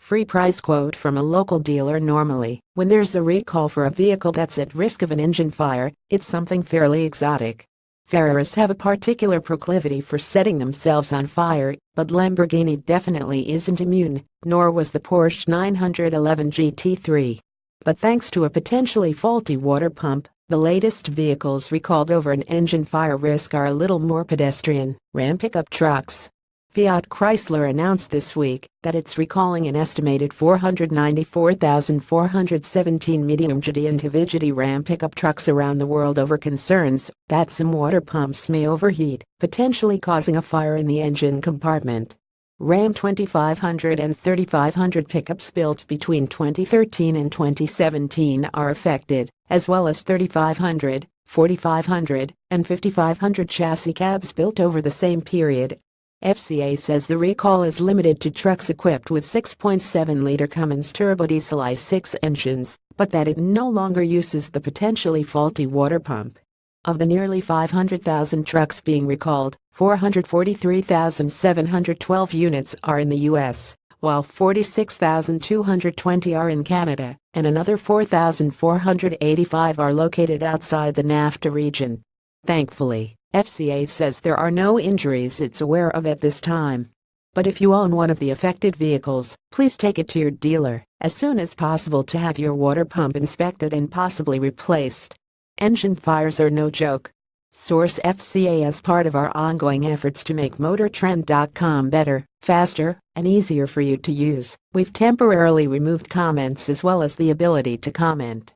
Free price quote from a local dealer. Normally, when there's a recall for a vehicle that's at risk of an engine fire, it's something fairly exotic. Ferraris have a particular proclivity for setting themselves on fire, but Lamborghini definitely isn't immune, nor was the Porsche 911 GT3. But thanks to a potentially faulty water pump, the latest vehicles recalled over an engine fire risk are a little more pedestrian. Ram pickup trucks. Fiat Chrysler announced this week that it's recalling an estimated 494,417 medium-duty and heavy-duty Ram pickup trucks around the world over concerns that some water pumps may overheat, potentially causing a fire in the engine compartment. Ram 2500 and 3500 pickups built between 2013 and 2017 are affected, as well as 3500, 4500, and 5500 chassis cabs built over the same period. FCA says the recall is limited to trucks equipped with 6.7-liter Cummins turbodiesel i6 engines, but that it no longer uses the potentially faulty water pump. Of the nearly 500,000 trucks being recalled, 443,712 units are in the U.S., while 46,220 are in Canada, and another 4,485 are located outside the NAFTA region. Thankfully, FCA says there are no injuries it's aware of at this time. But if you own one of the affected vehicles, please take it to your dealer as soon as possible to have your water pump inspected and possibly replaced. Engine fires are no joke. Source: FCA. As part of our ongoing efforts to make MotorTrend.com better, faster, and easier for you to use, we've temporarily removed comments as well as the ability to comment.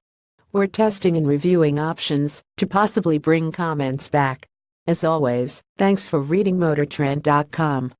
We're testing and reviewing options to possibly bring comments back. As always, thanks for reading MotorTrend.com.